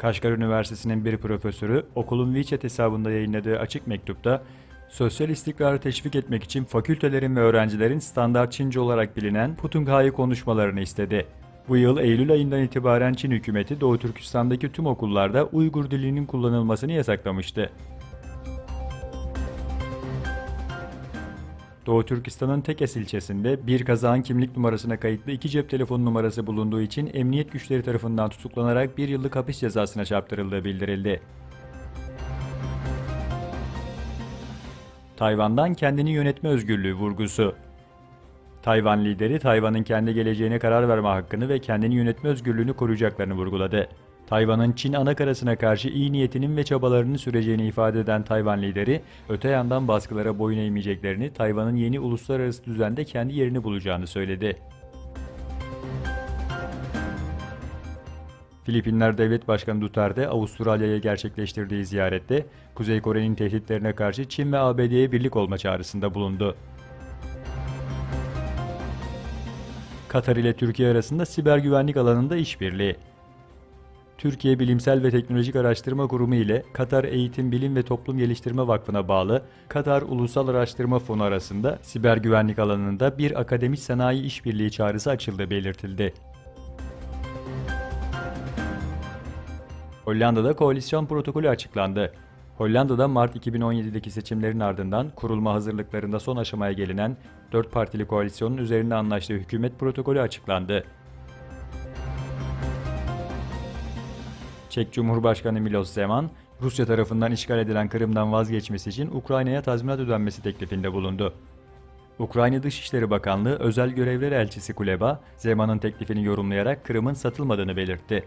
Kaşgar Üniversitesi'nin bir profesörü okulun WeChat hesabında yayınladığı açık mektupta, sosyal istikrarı teşvik etmek için fakültelerin ve öğrencilerin standart Çince olarak bilinen Putonghai konuşmalarını istedi. Bu yıl Eylül ayından itibaren Çin hükümeti Doğu Türkistan'daki tüm okullarda Uygur dilinin kullanılmasını yasaklamıştı. Doğu Türkistan'ın Tekes ilçesinde bir kazağın kimlik numarasına kayıtlı 2 cep telefonu numarası bulunduğu için emniyet güçleri tarafından tutuklanarak 1 yıllık hapis cezasına çarptırıldığı bildirildi. Tayvan'dan kendini yönetme özgürlüğü vurgusu. Tayvan lideri, Tayvan'ın kendi geleceğine karar verme hakkını ve kendini yönetme özgürlüğünü koruyacaklarını vurguladı. Tayvan'ın Çin anakarasına karşı iyi niyetinin ve çabalarının süreceğini ifade eden Tayvan lideri, öte yandan baskılara boyun eğmeyeceklerini, Tayvan'ın yeni uluslararası düzende kendi yerini bulacağını söyledi. Filipinler Devlet Başkanı Duterte, Avustralya'ya gerçekleştirdiği ziyarette, Kuzey Kore'nin tehditlerine karşı Çin ve ABD'ye birlik olma çağrısında bulundu. Katar ile Türkiye arasında siber güvenlik alanında işbirliği. Türkiye Bilimsel ve Teknolojik Araştırma Kurumu ile Katar Eğitim Bilim ve Toplum Geliştirme Vakfı'na bağlı Katar Ulusal Araştırma Fonu arasında siber güvenlik alanında bir akademik sanayi işbirliği çağrısı açıldığı belirtildi. Hollanda'da koalisyon protokolü açıklandı. Hollanda'da Mart 2017'deki seçimlerin ardından kurulma hazırlıklarında son aşamaya gelinen 4 partili koalisyonun üzerinde anlaştığı hükümet protokolü açıklandı. Çek Cumhurbaşkanı Miloš Zeman, Rusya tarafından işgal edilen Kırım'dan vazgeçmesi için Ukrayna'ya tazminat ödenmesi teklifinde bulundu. Ukrayna Dışişleri Bakanlığı Özel Görevler Elçisi Kuleba, Zeman'ın teklifini yorumlayarak Kırım'ın satılmadığını belirtti.